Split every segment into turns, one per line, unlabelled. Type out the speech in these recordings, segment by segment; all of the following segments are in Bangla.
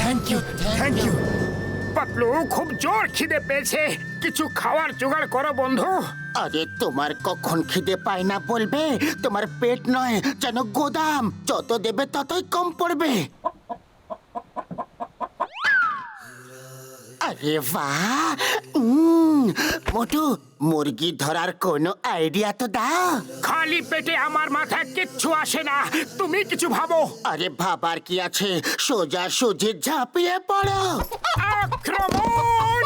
Thank you thank you.
Patlu, খুব জোর খিদে পেয়েছে, কিছু খাওয়ার জোগাড় করো বন্ধু।
আরে তোমার কখন খিদে পায় না বলবে? তোমার পেট নয় যেন গোদাম, যত দেবে ততই কম পড়বে। আরে বাহ, মোটু, মুরগি ধরার কোনো আইডিয়া তো দাও।
খালি পেটে আমার মাথায় কিচ্ছু আসে না, তুমি কিছু ভাবো।
আরে ভাবার কি আছে, সোজা সুজি ঝাঁপিয়ে পড়ো।
আক্রমণ!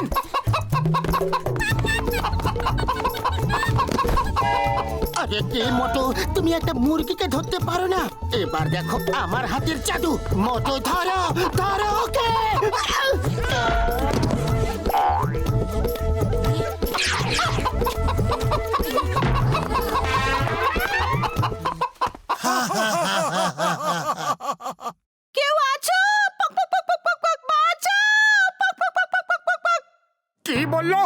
আরে কি মোটু, তুমি একটা মুরগিকে ধরতে পারো না? এবার দেখো আমার হাতের জাদু। মোটু ধরো, ধরো ওকে।
কেউ আছো? পক পক পক পক পক পক, বাঁচাও! পক পক পক পক পক পক পক।
কি বললো?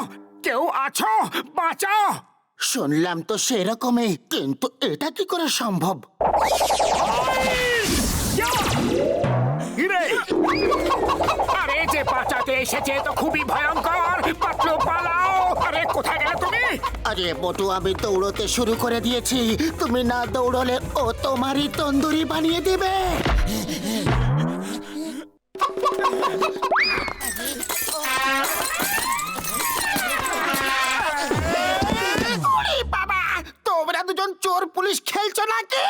কেউ আছো? বাঁচাও!
শুনলাম তো সেরকমই, কিন্তু এটা কি করে সম্ভব?
হিরে! আরে যে বাঁচাতে এসেছে তো খুবই ভয়ঙ্কর। পাতলু, পালাও! আরে কোথায় গেলে তুমি?
আরে মোটু, আমি দৌড়তে শুরু করে দিয়েছি, তুমি না দৌড়লে ও তোমারই তন্দুরি বানিয়ে দিবে। ওরে বাবা, তোমরা দুজন চোর পুলিশ খেলছো নাকি?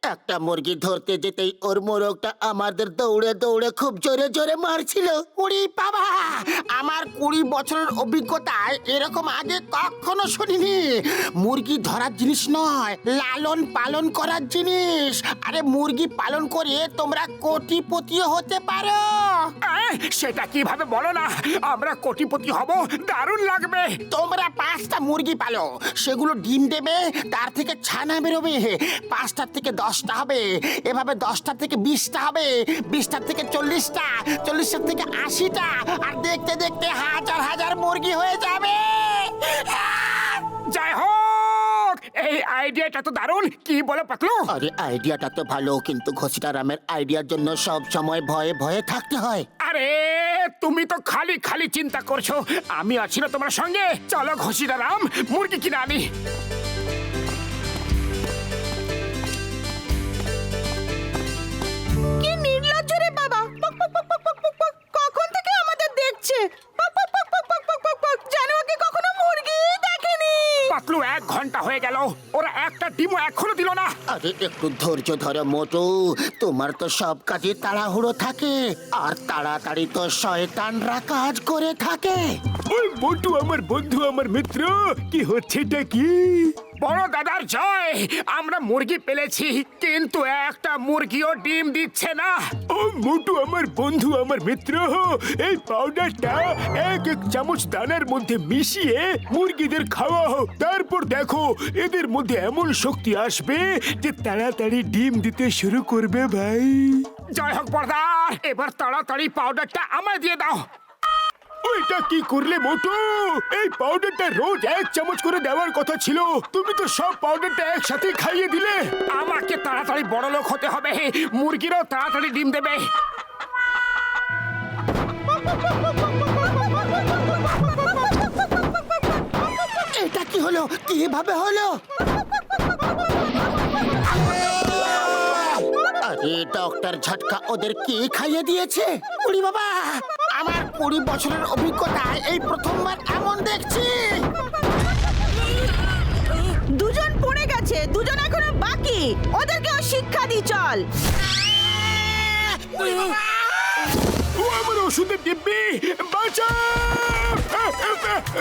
একটা মুরগি ধরতে যেতেই ওর মোরগটা আমাদের দৌড়ে দৌড়ে খুব জোরে জোরে মারছিল। ওরে বাবা, আমার 20 বছরের অভিজ্ঞতায় এরকম আগে কখনো শুনিনি। মুরগি ধরার জিনিস নয়, লালন পালন করার জিনিস। আরে মুরগি পালন করে তোমরা কোটিপতিও হতে পারো।
সেটা কিভাবে বলো না, আমরা কোটিপতি হব, দারুণ লাগবে।
তোমরা 5টা মুরগি পালো, সেগুলো ডিম দেবে, তার থেকে ছানা বেরোবে। 5টার থেকে 10টা হবে, এভাবে 10টা থেকে 20টা হবে, 20টার থেকে 40টা, 40টার থেকে 80টা, আর দেখতে দেখতে হাজার হাজার মুরগি হয়ে যাবে।
যাই হোক, এই আইডিয়াটা তো দারুণ। কি বলো পাতলু?
আরে আইডিয়াটা তো ভালো, কিন্তু ঘসিটারামের আইডিয়ার জন্য সব সময় ভয়ে ভয়ে থাকতে হয়।
আরে তুমি তো খালি খালি চিন্তা করছো, আমি আছি না তোমার সঙ্গে। চলো ঘসিটারাম, মুরগি কিনে আনি।
কি নির্লজ্জ রে বাবা! পক পক পক পক পক পক পক। কখন থেকে আমাদের দেখছে? পক পক পক পক পক পক পক পক। যেন ওকে কখনো মুরগি দেখেনি।
পাতলু, 1 ঘন্টা হয়ে গেল, ওরা একটা ডিমও এখনো দিল না।
আরে একটু ধৈর্য ধরো মোটু, তোমার তো সব কাজে তাড়াহুড়ো থাকে, আর তাড়াতাড়ি তো শয়তানরা কাজ করে থাকে।
ওই মোটু আমার বন্ধু, আমার মিত্র, কি হচ্ছেটা কি? বড় দাদার জয়, আমরা মুরগি পেলেছি, কিন্তু একটা মুরগিও ডিম দিচ্ছে না। ও মোটু আমার বন্ধু, আমার মিত্র, এই পাউডারটা 1 চামচ দানার মধ্যে মিশিয়ে মুরগিদের খাওয়াও, তারপর দেখো এদের মধ্যে এমন শক্তি আসবে যে তাড়াতাড়ি ডিম দিতে শুরু করবে ভাই। জয় হোক বড়দার, এবার তাড়াতাড়ি পাউডারটা আমায় দিয়ে দাও। ওইটা কি করলে মোটু? এই পাউডারটা রোজ 1 চামচ করে দেওয়ার কথা ছিল, তুমি তো সব পাউডারটা একসাথে খাইয়ে দিলে। আমাকে তাড়াতাড়ি বড় লোক হতে হবে, মুরগিরাও তাড়াতাড়ি ডিম দেবে।
এটা কি হলো? কিভাবে হলো? আরে ডক্টর ঝটকা ওদের কি খাইয়ে দিয়েছে? উড়ি বাবা, আমার 20 বছরের অভিজ্ঞতায় এই প্রথমবার এমন দেখছি।
দুজন পড়ে গেছে, দুজন এখনো বাকি। ওদেরকেও শিক্ষা দি, চল।
ও আমার ওষুধের দিব্যি, বাঁচাও!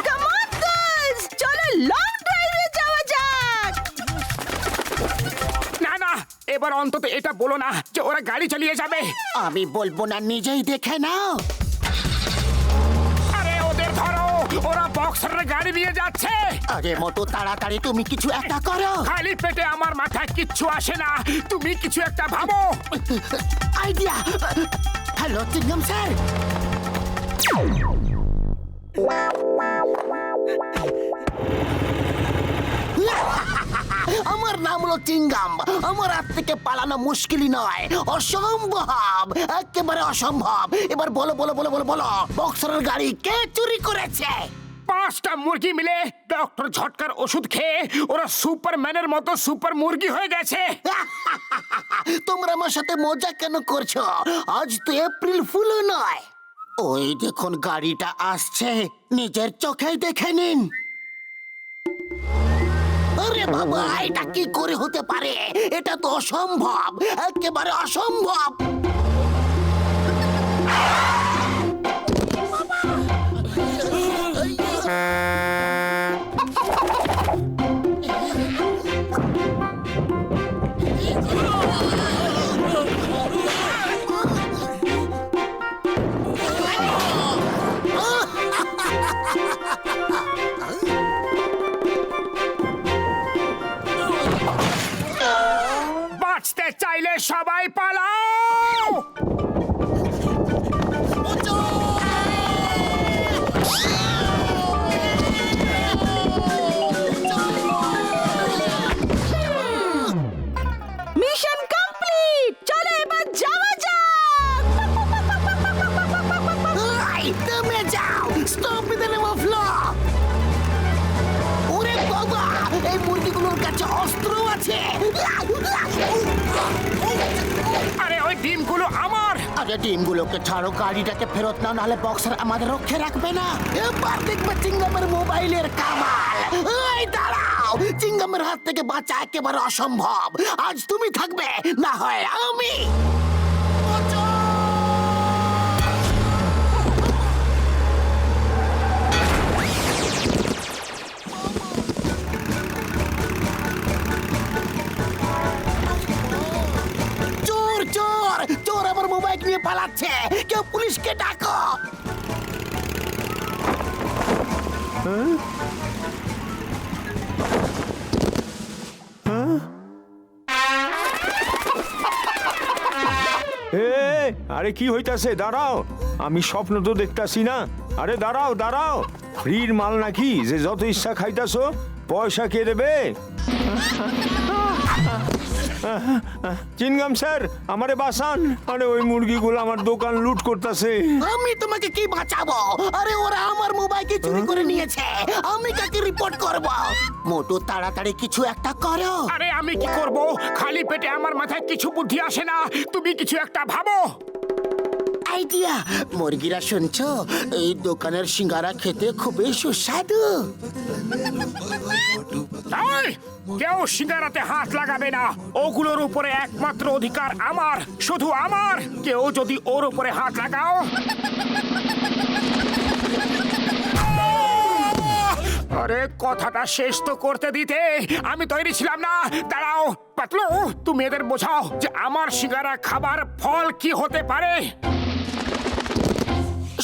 কাম অন গার্লস, চলো লং ড্রাইভে যাওয়া যাক।
না না, এবার অন্তত এটা বলো না যে ওরা গাড়ি চালিয়ে যাবে।
আমি বলবো না, নিজেই দেখে নাও।
আরে ওদের ধরো, ওরা বক্সারের গাড়ি নিয়ে যাচ্ছে।
আরে মোটু, তাড়াতাড়ি তুমি কিছু একটা করো।
খালি পেটে আমার মাথায় কিচ্ছু আসে না, তুমি কিছু একটা ভাবো।
আইডিয়া! হ্যালো চিংগাম স্যার। আমার নাম হলো চিঙ্গাম। আমার হাত থেকে পালানো মুশকিলই নয়, অসম্ভব, একেবারে অসম্ভব। এবার বলো বলো বলো বলো বলো, বক্সারের গাড়ি কে চুরি করেছে?
5টা মুরগি মিলে ডক্টর ঝটকার ওষুধ খেয়ে ওরা সুপারম্যানের মতো সুপার মুরগি হয়ে গেছে।
তোমরা আমার সাথে মজা কেন করছো? আজ তো এপ্রিল ফুলও নয়। ওই দেখুন গাড়িটা আসছে, নিজের চোখেই দেখে নিন। আরে বাবা, এটা কি করে হতে পারে? এটা তো অসম্ভব, একেবারে অসম্ভব।
বাঁচতে চাইলে সবাই পালাও।
মিশন কমপ্লিট, চলো এবার যাওয়া যাক।
এই, থেমে যাও, stop with the name of law. ওরে বাবা, এই মুরগিগুলোর কাছে অস্ত্র আছে।
আরে ওই ডিমগুলো আমার।
আরে ডিমগুলোকে ছাড়ো, গাড়িটাকে ফেরত নাও, নাহলে বক্সার আমাদের রক্ষে রাখবে না। এবার দেখবে চিঙ্গামের মোবাইলের কামাল। এই দাঁড়াও, চিঙ্গামের হাত থেকে বাঁচা একেবারে অসম্ভব। আজ তুমি থাকবে, না হয় আমি। চোর চোর চোর আমার মোবাইল নিয়ে পালাচ্ছে, কেউ পুলিশকে ডাকো।
আরে কি হইতাছে? দাঁড়াও, আমি স্বপ্ন তো দেখতাছি না। আরে দাঁড়াও দাঁড়াও, ফ্রির মাল নাকি যে যত ইচ্ছা খাইতাছো? পয়সা কে দেবে? চিনগাম স্যার, আমারে বাঁচান। আরে ওই মুরগিগুলো আমার দোকান লুট করতেছে।
আমি তোমাকে কি বাঁচাবো? আরে ওরা আমার মোবাইলকে চুরি করে নিয়েছে, আমি কাকে রিপোর্ট করব? মোটু তাড়াতাড়ি কিছু একটা করো।
আরে আমি কি করব? খালি পেটে আমার মাথায় কিছু বুদ্ধি আসে না। তুমি কিছু একটা ভাবো।
আইডিয়া। মুরগিরা শুনছো, এই দোকানের সিঙ্গারা খেতে খুবই সুস্বাদু।
এই, কেউ সিঙ্গারাতে হাত লাগাবে না। ওগুলোর উপরে একমাত্র অধিকার আমার, শুধু আমার। কেউ যদি ওর উপরে হাত লাগাও, আরে কথাটা শেষ তো করতে দিতে। আমি তৈরি ছিলাম না। দাঁড়াও পাতলু, তুমি এদের বোঝাও যে আমার সিঙ্গারা খাবার ফল কি হতে পারে।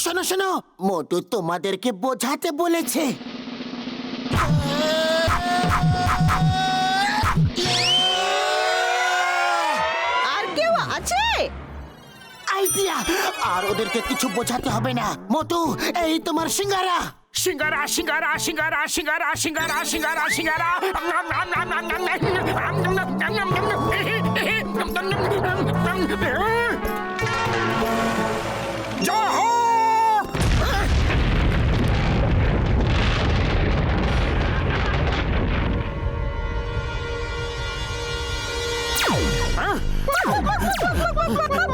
শোনো শোনো, মোটু তোমাদেরকে বোঝাতে বলেছে।
আর কেউ আছে?
আইডিয়া। আর ওদেরকে কিছু বোঝাতে হবে না। মোটু, এই তোমার সিঙ্গারা।
সিঙ্গারা সিঙ্গারা সিঙ্গারা সিঙ্গারা সিঙ্গারা সিঙ্গারা সিঙ্গারা জয় হোক।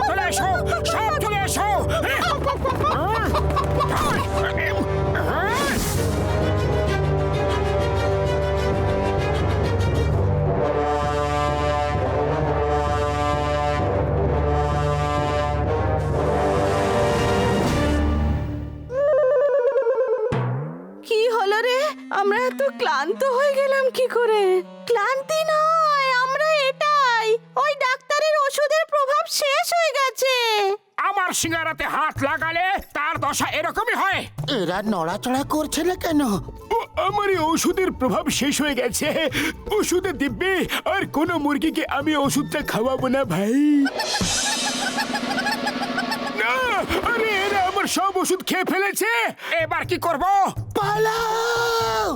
চলে এসো, সব চলে এসো।
কি হলো রে? আমরা এত ক্লান্ত হয়ে গেলাম কি করে? ক্লান্তি নয়, আমরা এটাই, ওই ডাক্তারের ওষুধের প্রভাব শেষ হয়ে গেছে।
আমার সিঙ্গারাতে হাত লাগালে তার দশা এরকমই হয়।
এরা নড়াচড়া করছে না কেন?
আমার এই ওষুধের প্রভাব শেষ হয়ে গেছে। ওষুধে দিব্যি আর কোনো মুরগিকে আমি ওষুধটা খাওয়াবো না ভাই। না, আরে এরা আমার সব ওষুধ খেয়ে ফেলেছে। এবার কি করব?
পালাও!